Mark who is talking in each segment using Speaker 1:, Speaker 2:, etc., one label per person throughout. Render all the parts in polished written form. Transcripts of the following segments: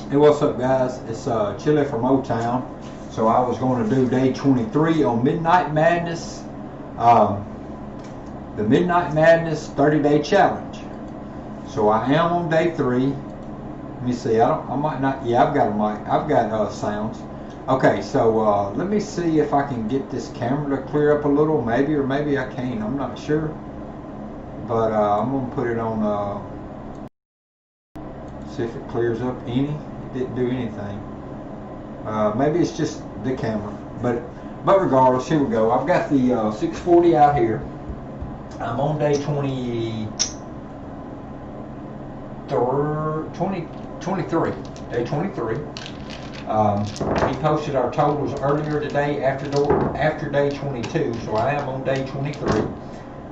Speaker 1: Hey, what's up, guys? It's Chili from O-Town. So I was going to do day 23 on Midnight Madness, the Midnight Madness 30-day challenge. So I am on day 3. Let me see. I might not. Yeah, I've got a mic. I've got sounds. Okay, so let me see if I can get this camera to clear up a little, maybe, or maybe I can't. I'm not sure. But I'm gonna put it on. See if it clears up any. It didn't do anything. Maybe it's just the camera, but regardless, here we go. I've got the 640 out here. I'm on day 23. Day 23. He posted our totals earlier today after day 22, so I am on day 23.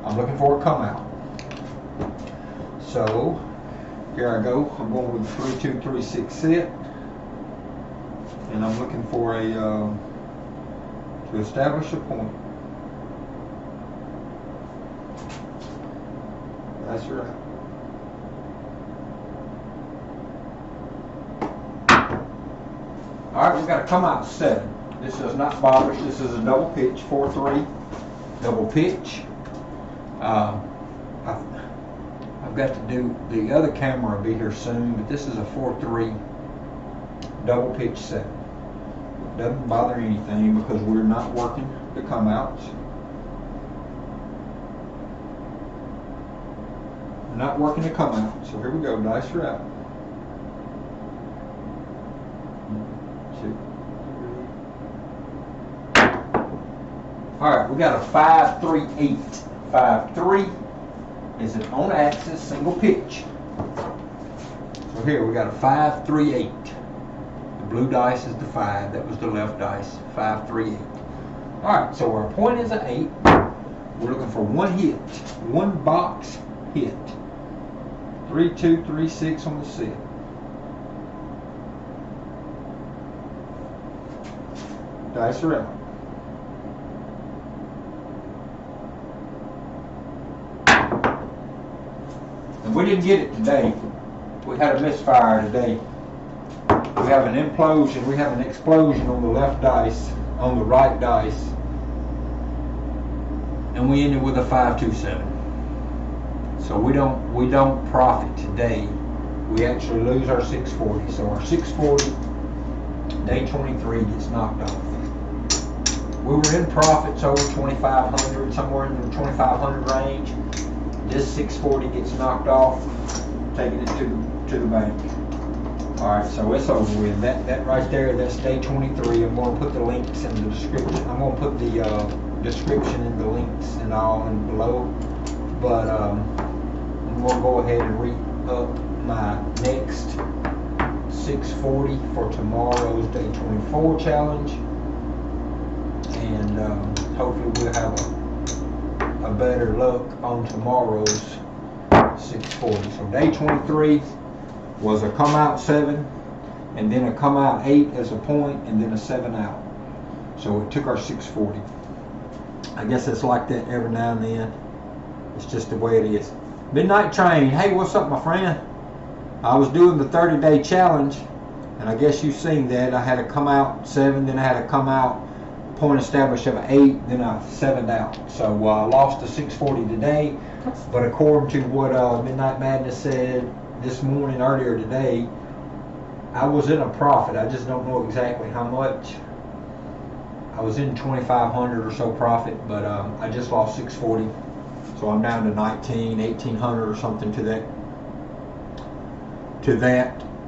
Speaker 1: I'm looking for a come out. So here I go. I'm going with 3236 set, and I'm looking for a to establish a point. That's right. All right, we've got to come out 7. This does not bother us. This is a double pitch, 4-3 double pitch. I've got to do the other camera will be here soon, but this is a 4-3 double pitch 7. It doesn't bother anything because we're not working the come outs. We're not working the come out. So here we go. Dice are out. 2, 3. All right, we got a 5-3-8. 5-3 is an on axis single pitch. So here we got a 5-3-8. The blue dice is the 5. That was the left dice. 5-3-8. All right, so our point is an 8. We're looking for one hit, one box hit. 3-2-3-6 on the set. Dice are out. And we didn't get it today. We had a misfire today. We have an implosion. We have an explosion on the left dice, on the right dice, and we ended with a 5-2-7. So we don't profit today. We actually lose our 640. So our 640 day 23 gets knocked off. We were in profits over 2,500, somewhere in the 2,500 range. This 640 gets knocked off, taking it to the bank. All right, so it's over with. That right there, that's day 23. I'm going to put the links in the description. I'm going to put the description and the links and all in below. But I'm going to go ahead and re-up my next 640 for tomorrow's day 24 challenge, and hopefully we'll have a better luck on tomorrow's 640. So day 23 was a come out 7, and then a come out 8 as a point, and then a 7 out. So it took our 640. I guess it's like that every now and then. It's just the way it is. Midnight Train. Hey, what's up, my friend? I was doing the 30-day challenge, and I guess you've seen that. I had a come out 7, then I had a come out point established of an 8, then I 7'd out. So I lost the 640 today, but according to what Midnight Madness said this morning, earlier today, I was in a profit. I just don't know exactly how much. I was in 2,500 or so profit, but I just lost 640. So I'm down to 1,800 or something to that.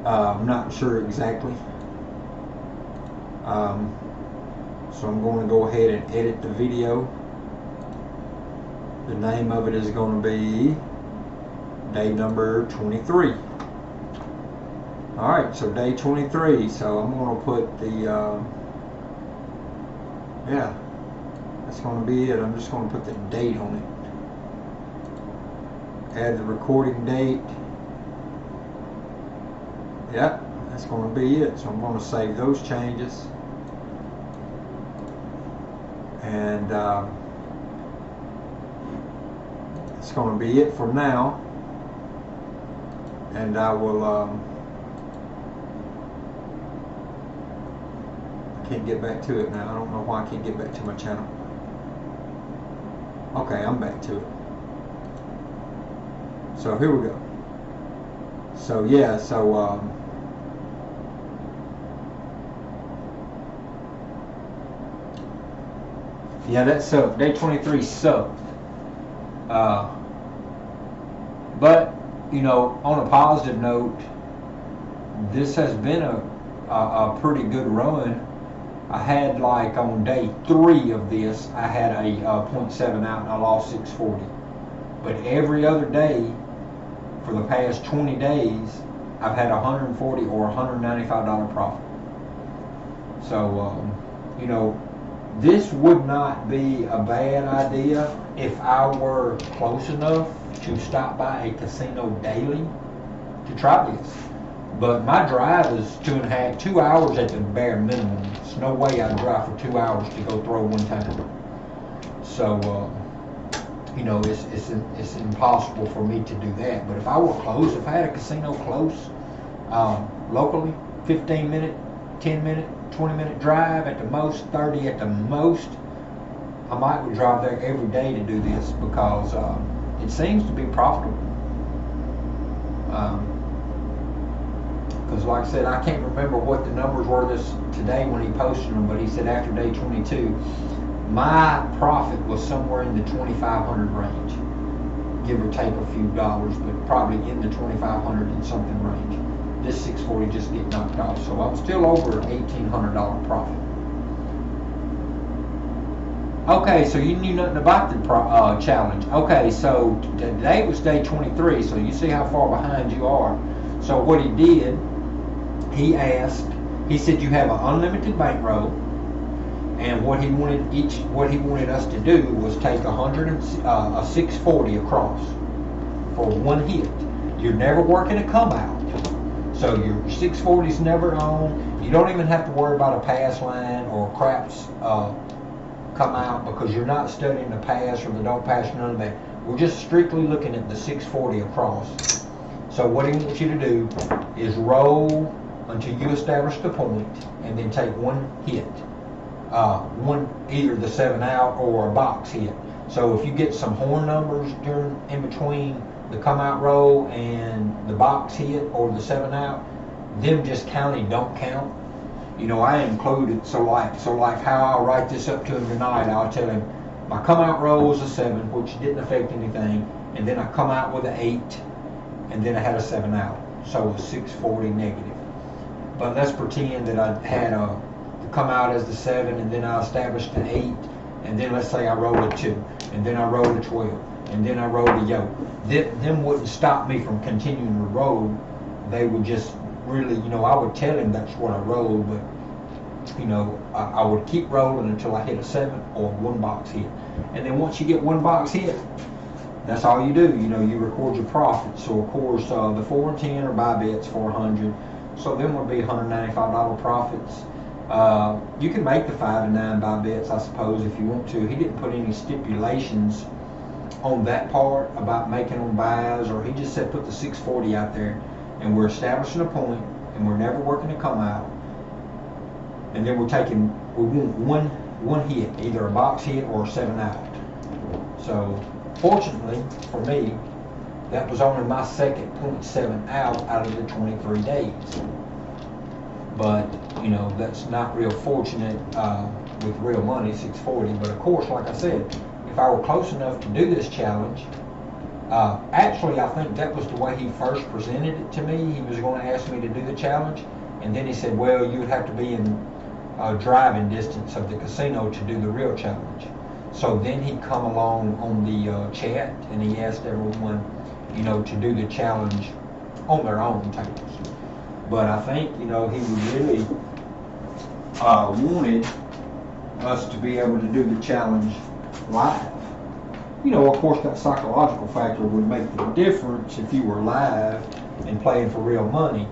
Speaker 1: I'm not sure exactly. So I'm going to go ahead and edit the video. The name of it is going to be day number 23. Alright, so day 23. So I'm going to put the, yeah, that's going to be it. I'm just going to put the date on it. Add the recording date. Yep, that's going to be it. So I'm going to save those changes. And that's going to be it for now. And I will can't get back to it now. I don't know why I can't get back to my channel. Okay, I'm back to it. So here we go. So yeah, so yeah, that sucked. Day 23 sucked. But you know, on a positive note, this has been a pretty good run. I had, like, on day 3 of this, I had a 0.7 out and I lost 640. But every other day for the past 20 days, I've had $140 or $195 profit. So, you know, this would not be a bad idea if I were close enough to stop by a casino daily to try this. But my drive is 2 hours at the bare minimum. There's no way I'd drive for 2 hours to go throw one time. So, you know, it's impossible for me to do that. But if I were close, if I had a casino close, locally, 15-minute, 10-minute, 20-minute drive at the most, 30 at the most, I might would drive there every day to do this because it seems to be profitable. Because like I said, I can't remember what the numbers were today when he posted them, but he said after day 22, my profit was somewhere in the 2,500 range, give or take a few dollars, but probably in the 2,500 and something range. This 640 just get knocked off, so I'm still over $1,800 profit. Okay, so you knew nothing about the challenge. Okay, so today was day 23, so you see how far behind you are. So what he did, he said you have an unlimited bankroll, and what he wanted us to do was take a 640 across for one hit. You're never working a come out, so your 640 is never on. You don't even have to worry about a pass line or craps come out because you're not studying the pass or the don't pass, none of that. We're just strictly looking at the 640 across. So what he wants you to do is roll until you establish the point, and then take one hit, either the 7 out or a box hit. So if you get some horn numbers in between the come out roll and the box hit or the 7 out, them just don't count. You know, I included, so like how I'll write this up to him tonight, I'll tell him my come out roll was a 7, which didn't affect anything, and then I come out with an 8, and then I had a 7 out, so it was 640 negative. But let's pretend that I had to come out as the 7, and then I established the 8, and then let's say I rolled a 2, and then I rolled a 12, and then I rolled a yoke. Them wouldn't stop me from continuing to roll. They would just really, you know, I would tell him that's what I rolled, but, you know, I would keep rolling until I hit a 7 or one box hit. And then once you get one box hit, that's all you do. You know, you record your profits. So, of course, the 4 and 10 are buy bets, 400. So them would be $195 profits. You can make the 5 and 9 buy bets, I suppose, if you want to. He didn't put any stipulations on that part about making them buys, or he just said put the 640 out there, and we're establishing a point, and we're never working to come out. And then we want one hit, either a box hit or a 7 out. So fortunately for me, that was only my second 0.7 out of the 23 days. But, you know, that's not real fortunate with real money, 640. But of course, like I said, if I were close enough to do this challenge, actually I think that was the way he first presented it to me. He was going to ask me to do the challenge, and then he said, well, you would have to be in driving distance of the casino to do the real challenge. So then he'd come along on the chat, and he asked everyone, you know, to do the challenge on their own tables. But I think, you know, he really wanted us to be able to do the challenge live. You know, of course, that psychological factor would make the difference if you were live and playing for real money,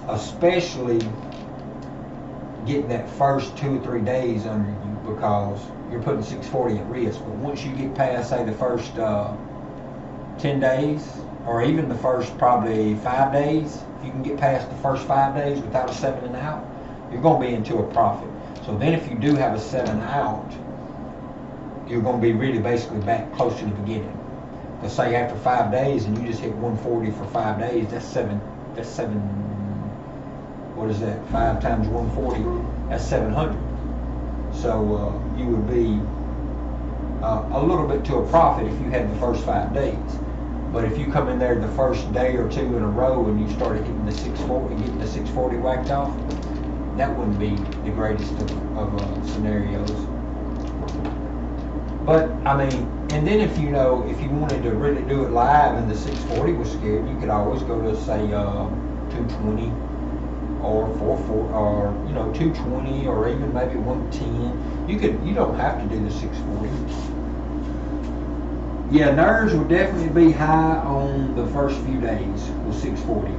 Speaker 1: especially getting that first 2 or 3 days under you, because you're putting 640 at risk. But once you get past, say, the first 10 days, or even the first probably 5 days, if you can get past the first 5 days without a 7 and out, you're going to be into a profit. So then if you do have a 7 out, you're going to be really basically back close to the beginning. Let's say after 5 days and you just hit 140 for 5 days, that's seven, what is that, 5 times 140, that's 700. So you would be a little bit to a profit if you had the first 5 days. But if you come in there the first day or two in a row and you started hitting the 640, getting the 640 whacked off, that wouldn't be the greatest of scenarios. But I mean, and then if you wanted to really do it live and the 640 was scared, you could always go to say 220 or 440 or 220 or even maybe 110. You don't have to do the 640. Yeah, nerves would definitely be high on the first few days with 640.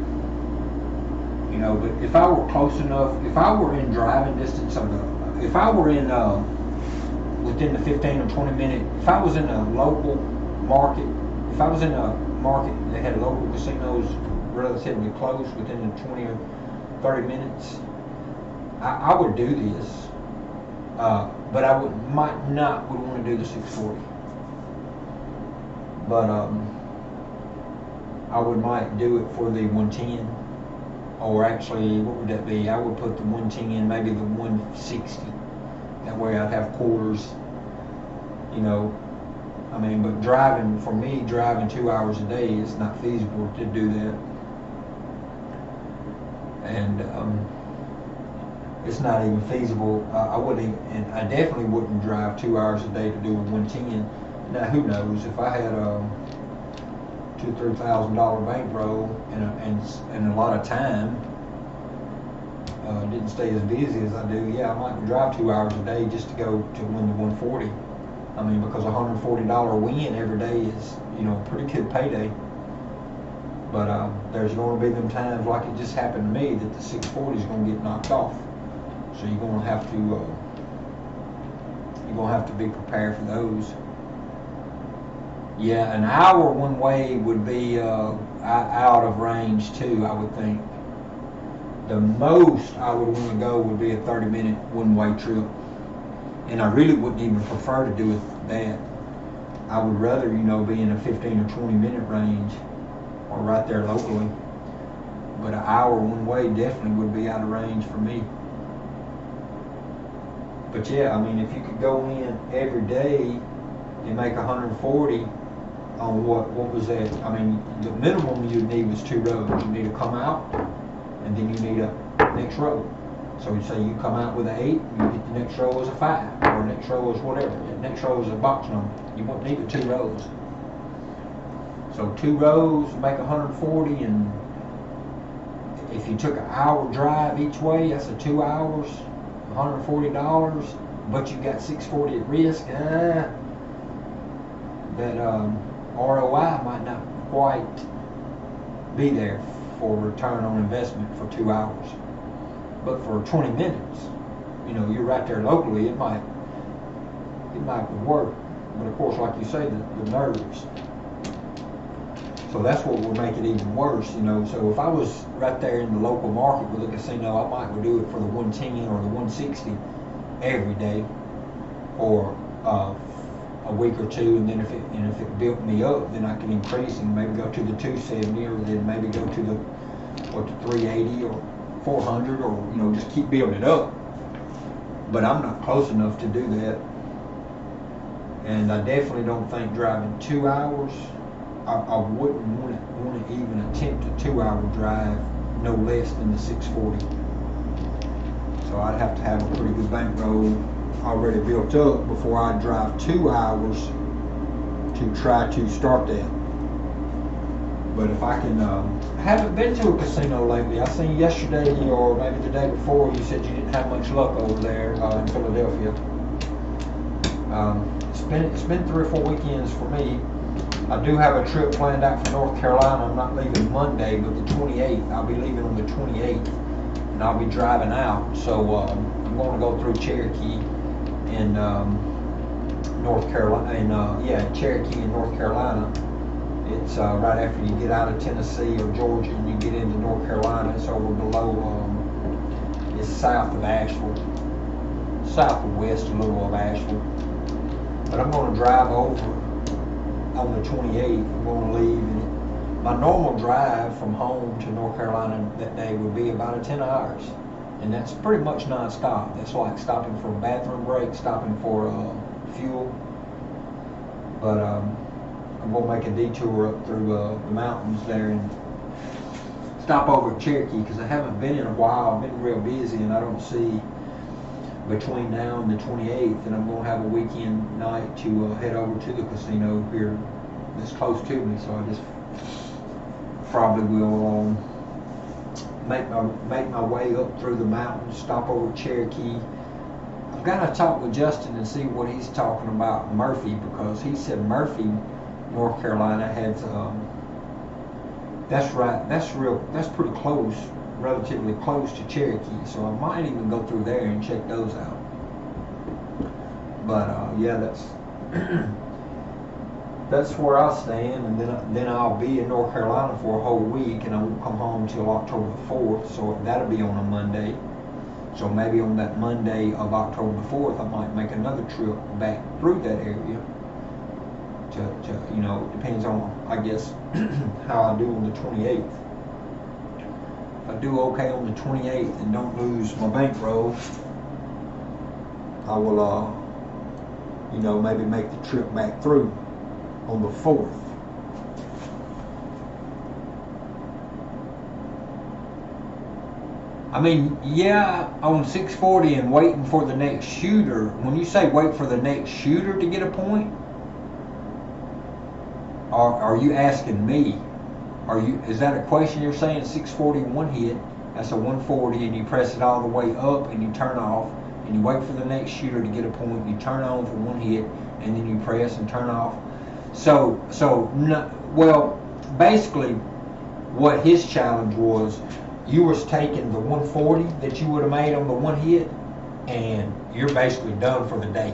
Speaker 1: But if I were close enough, if I were in driving distance of if I were in within the 15 or 20 minute, if I was in a local market, if I was in a market that had local casinos relatively close within the 20 or 30 minutes, I would do this, but I might not want to do the 640. But I might do it for the 110, or actually, what would that be? I would put the 110, maybe the 160. That way I'd have quarters, I mean, but for me, driving 2 hours a day, it's not feasible to do that. And it's not even feasible. I definitely wouldn't drive 2 hours a day to do a 110. Now, who knows? If I had a $2,000-3,000 bankroll and a lot of time, didn't stay as busy as I do, yeah, I might drive 2 hours a day just to go to win the 140. I mean, because a $140 win every day is, a pretty good payday. But there's going to be them times like it just happened to me that the 640 is going to get knocked off. So you're going to have to be prepared for those. Yeah, an hour one way would be out of range too, I would think. The most I would want to go would be a 30-minute one-way trip. And I really wouldn't even prefer to do it that. I would rather, be in a 15 or 20-minute range or right there locally. But an hour one way definitely would be out of range for me. But yeah, I mean, if you could go in every day and make 140 on what was that? I mean, the minimum you'd need was 2 rows. You need to come out, and then you need a next row. So you say you come out with an 8, you get the next row as a 5, or next row is whatever. The next row is a box number. You won't need the 2 rows. So 2 rows make 140, and if you took an hour drive each way, that's 2 hours, $140. But you got 640 at risk. That ROI might not quite be there for return on investment for 2 hours. But for 20 minutes, you're right there locally, it might work. But of course, like you say, the nerves. So that's what would make it even worse, So if I was right there in the local market with a casino, I might do it for the 110 or the 160 every day, or a week or two, and then if it built me up, then I can increase and maybe go to the 270, or then maybe go to the 380 or 400, or just keep building it up. But I'm not close enough to do that, and I definitely don't think driving 2 hours. I wouldn't want to even attempt a 2-hour drive no less than the 640. So I'd have to have a pretty good bankroll already built up before I drive 2 hours to try to start that. But if I can, I haven't been to a casino lately. I seen yesterday or maybe the day before you said you didn't have much luck over there in Philadelphia. It's been 3 or 4 weekends for me. I do have a trip planned out for North Carolina. I'm not leaving Monday, but the 28th. I'll be leaving on the 28th, and I'll be driving out. So I'm going to go through Cherokee in North Carolina, Cherokee in North Carolina. It's right after you get out of Tennessee or Georgia and you get into North Carolina. It's over below, it's south of Asheville. southwest a little of Asheville. But I'm going to drive over on the 28th. I'm going to leave. And my normal drive from home to North Carolina that day would be about 10 hours. And that's pretty much non-stop. That's like stopping for a bathroom break, stopping for fuel. But I'm going to make a detour up through the mountains there and stop over at Cherokee because I haven't been in a while. I've been real busy and I don't see between now and the 28th, and I'm going to have a weekend night to head over to the casino here that's close to me, so I just probably will make my way up through the mountains, stop over at Cherokee. I've got to talk with Justin and see what he's talking about Murphy, because he said Murphy, North Carolina has that's pretty close, relatively close to Cherokee, so I might even go through there and check those out. But yeah, that's where I stand, and then I'll be in North Carolina for a whole week, and I won't come home till October the 4th, so that'll be on a Monday. So maybe on that Monday of October the 4th, I might make another trip back through that area. To you know, depends on, I guess, how I do on the 28th. If I do okay on the 28th and don't lose my bankroll, I will, you know, maybe make the trip back through on the 4th. I mean, yeah, on 640 and waiting for the next shooter. When you say wait for the next shooter to get a point, are you asking me? Is that a question you're saying? 640 one hit, that's a 140, and you press it all the way up and you turn off, and you wait for the next shooter to get a point, you turn on for one hit, and then you press and turn off. Well, basically what his challenge was, you was taking the 140 that you would have made on the one hit, and you're basically done for the day.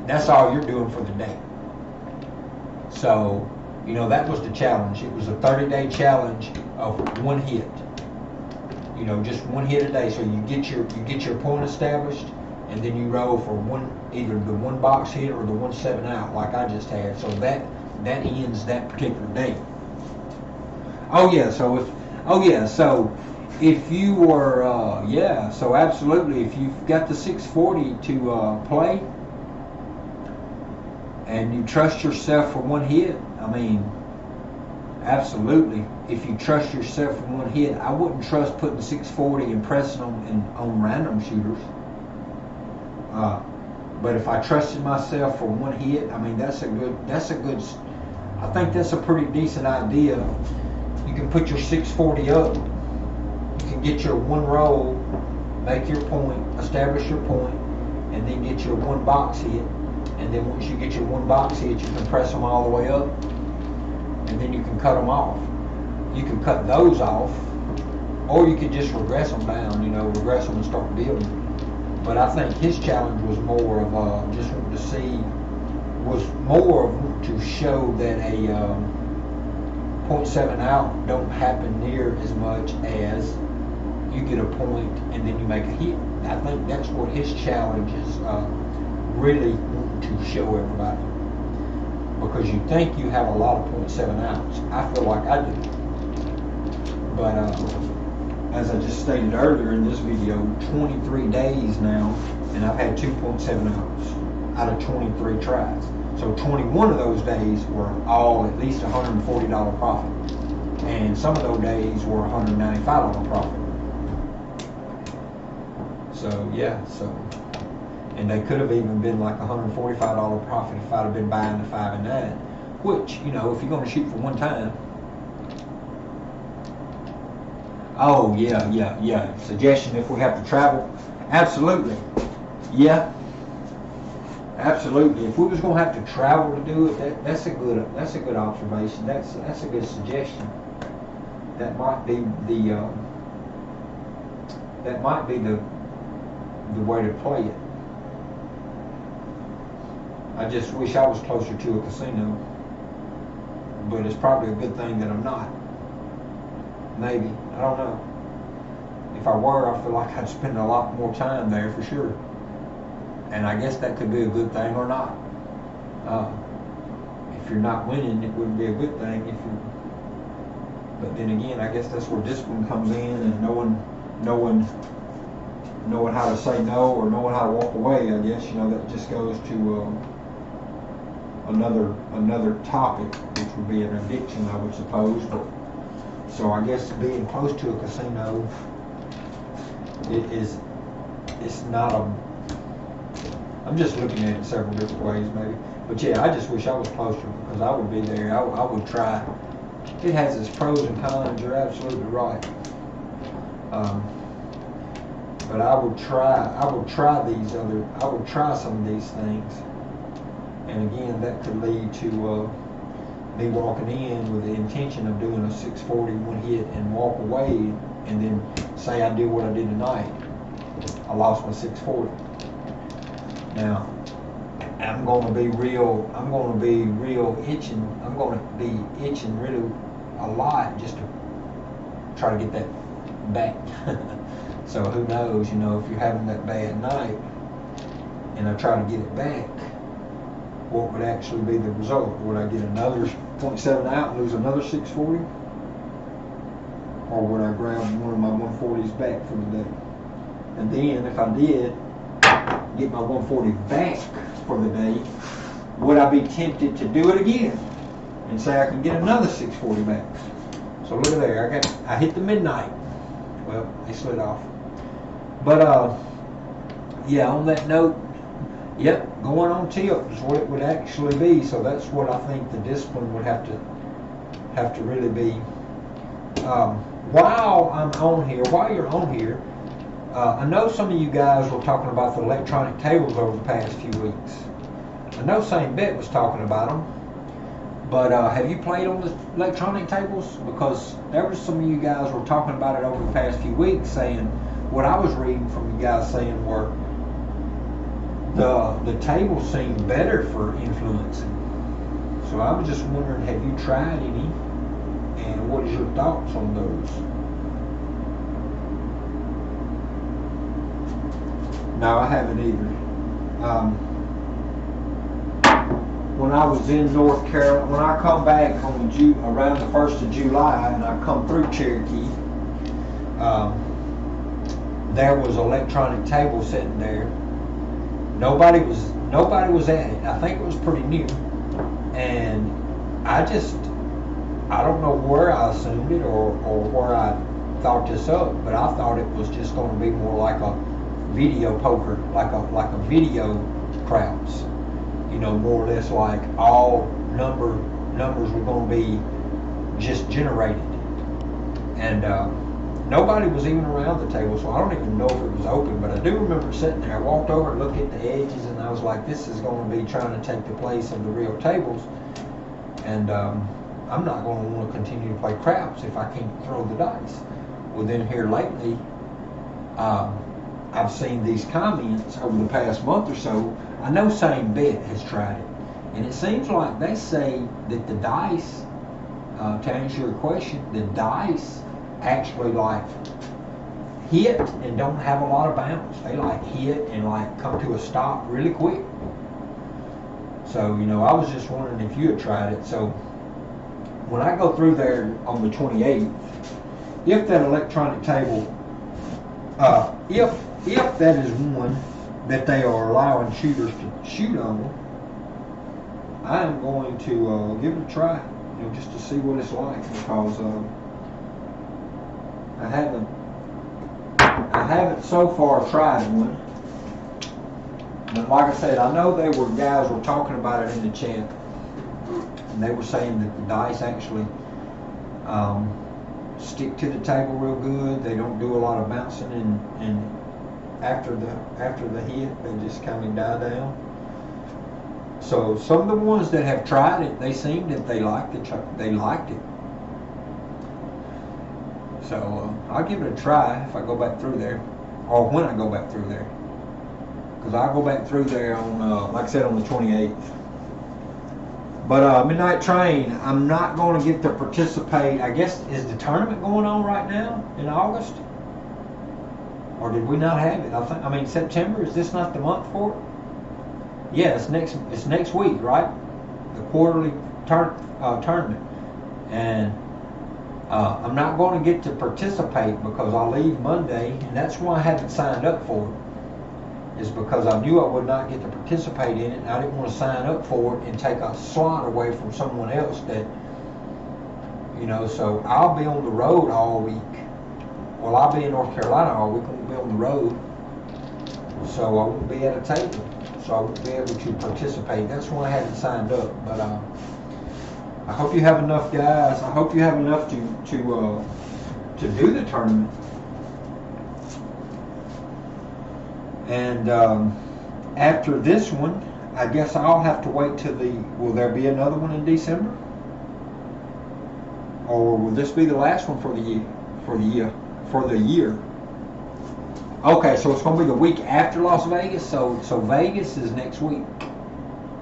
Speaker 1: That's all you're doing for the day. So, you know, that was the challenge. It was a 30-day challenge of one hit. You know, just one hit a day. So you get your point established, and then you roll for either the one box hit or the 1-7 out, like I just had. So that ends that particular day. So if you were, so absolutely, if you've got the 640 to play, and you trust yourself for one hit, I mean, absolutely. If you trust yourself for one hit, I wouldn't trust putting 640 and pressing them on random shooters. But if I trusted myself for one hit, I mean, that's a good, I think that's a pretty decent idea. You can put your 640 up, you can get your one roll, make your point, establish your point, and then get your one box hit. And then once you get your one box hit, you can press them all the way up, and then you can cut them off. You can cut those off, or you could just regress them down, you know, regress them and start building. But I think his challenge was more of just wanting to see, was more of to show that a 0.7 out don't happen near as much as you get a point and then you make a hit. I think that's what his challenge is really wanting to show everybody. Because you think you have a lot of 0.7 outs. I feel like I do. But as I just stated earlier in this video, 23 days now, and I've had 2.7 outs out of 23 tries. So 21 of those days were all at least $140 profit. And some of those days were $195 profit. So yeah, and they could have even been like $145 profit if I'd have been buying the 5 and 9, which, you know, if you're going to shoot for one time. Oh yeah. Suggestion if we have to travel, absolutely. Yeah, absolutely. If we was going to have to travel to do it, that's a good observation. That's a good suggestion. That might be the way to play it. I just wish I was closer to a casino, but it's probably a good thing that I'm not. Maybe, I don't know. If I were, I feel like I'd spend a lot more time there for sure. And I guess that could be a good thing or not. If you're not winning, it wouldn't be a good thing. But then again, I guess that's where discipline comes in, and knowing how to say no or knowing how to walk away. I guess that just goes to another topic, which would be an addiction, I would suppose. But so I guess being close to a casino, it's not a. I'm just looking at it several different ways, maybe. But yeah, I just wish I was closer, because I would be there. I would try. It has its pros and cons. You're absolutely right. But I would try some of these things. And again, that could lead to me walking in with the intention of doing a 640 one hit and walk away, and then say I did what I did tonight. I lost my 640. Now, I'm going to be real itching. I'm going to be itching really a lot just to try to get that back. So who knows, if you're having that bad night and I try to get it back, what would actually be the result? Would I get another 0.7 out and lose another 640? Or would I grab one of my 140s back for the day? And then if I did get my 140 back for the day, would I be tempted to do it again and say I can get another 640 back? So look at there, I hit the midnight. Well, they slid off. But yeah, on that note, yep, going on tip is what it would actually be. So that's what I think the discipline would have to really be. While you're on here, I know some of you guys were talking about the electronic tables over the past few weeks. I know St. Bet was talking about them, but have you played on the electronic tables? Because there was some of you guys were talking about it over the past few weeks, saying what I was reading from you guys saying were the tables seem better for influencing. So I was just wondering, have you tried any, and what is your thoughts on those? No, I haven't either. When I was in North Carolina, when I come back on around the 1st of July, and I come through Cherokee, there was an electronic table sitting there. Nobody was at it. I think it was pretty new, and I don't know where I assumed it or where I thought this up, but I thought it was just going to be more like a video poker, like a video craps, more or less like all numbers were going to be just generated, and nobody was even around the table, so I don't even know if it was open. But I do remember sitting there. I walked over and looked at the edges, and I was like, this is going to be trying to take the place of the real tables, and I'm not going to want to continue to play craps if I can't throw the dice. Well, then here lately, I've seen these comments over the past month or so. I know St. Bet has tried it, and it seems like they say that the dice, to answer your question, the dice actually like hit and don't have a lot of bounce. They like hit and like come to a stop really quick. So I was just wondering if you had tried it. So when I go through there on the 28th, if that electronic table, if that is one that they are allowing shooters to shoot on, I am going to give it a try, just to see what it's like, because I haven't so far tried one. But like I said, I know guys were talking about it in the chat, and they were saying that the dice actually stick to the table real good. They don't do a lot of bouncing, and after the hit, they just kind of die down. So some of the ones that have tried it, they seem that they liked it. So I'll give it a try if I go back through there, or when I go back through there, because I go back through there on, like I said, on the 28th. But Midnight Train, I'm not going to get to participate. I guess, is the tournament going on right now in August? Or did we not have it? I mean, September, is this not the month for it? Yeah, it's next week, right? The quarterly tournament, and I'm not going to get to participate because I leave Monday, and that's why I haven't signed up for it. Is because I knew I would not get to participate in it, and I didn't want to sign up for it and take a slot away from someone else that, you know. So I'll be on the road all week. Well, I'll be in North Carolina all week. I won't be on the road, so I won't be at a table. So I won't be able to participate. That's why I haven't signed up. But I hope you have enough guys. I hope you have enough to do the tournament. And after this one, I guess I'll have to wait till the. Will there be another one in December, or will this be the last one for the year? For the year. Okay, so it's going to be the week after Las Vegas. So Vegas is next week.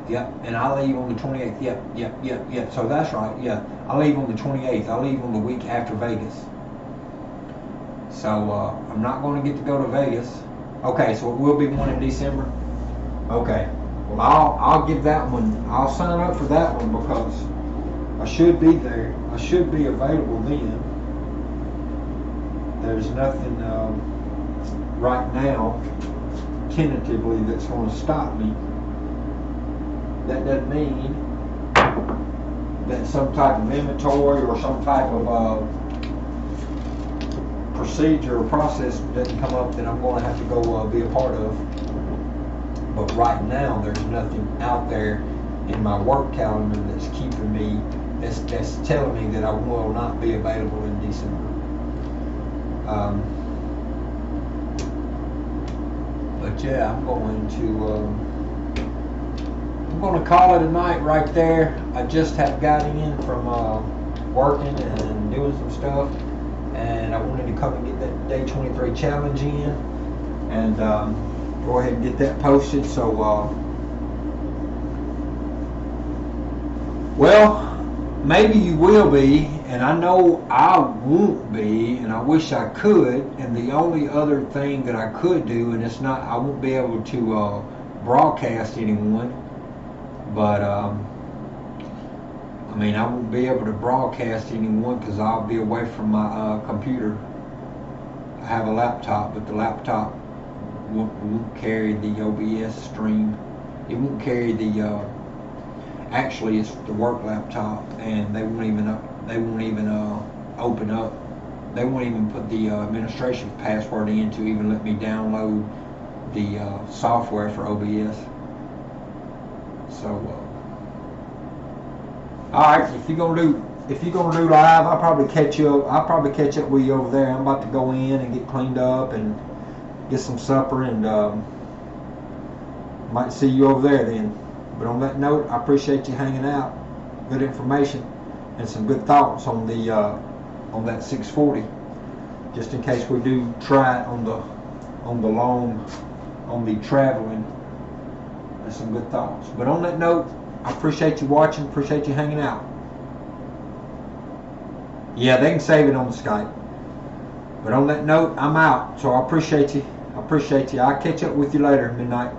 Speaker 1: Yep, and I leave on the 28th. Yep. So that's right. Yeah, I leave on the 28th. I leave on the week after Vegas. So I'm not going to get to go to Vegas. Okay, so it will be one in December. Okay, well I'll give that one. I'll sign up for that one because I should be there. I should be available then. There's nothing right now tentatively that's going to stop me. That doesn't mean that some type of inventory or some type of procedure or process doesn't come up that I'm going to have to go be a part of. But right now there's nothing out there in my work calendar that's keeping me, that's telling me that I will not be available in December. But yeah, I'm going to call it a night right there. I just have got in from working and doing some stuff, and I wanted to come and get that day 23 challenge in, and go ahead and get that posted. So well, maybe you will be, and I know I won't be, and I wish I could. And the only other thing that I could do, and it's not, I won't be able to broadcast anyone, but I mean, I won't be able to broadcast anyone because I'll be away from my computer. I have a laptop, but the laptop won't carry the OBS stream. It won't carry the actually it's the work laptop, and they won't even open up. They won't even put the administration password in to even let me download the software for OBS. So all right, if you're gonna do live, I'll probably catch up with you over there. I'm about to go in and get cleaned up and get some supper, and might see you over there then. But on that note, I appreciate you hanging out. Good information and some good thoughts on the on that 640. Just in case we do try it on the traveling. There's some good thoughts. But on that note, I appreciate you watching. Appreciate you hanging out. Yeah, they can save it on the Skype. But on that note, I'm out. So I appreciate you. I'll catch up with you later, midnight.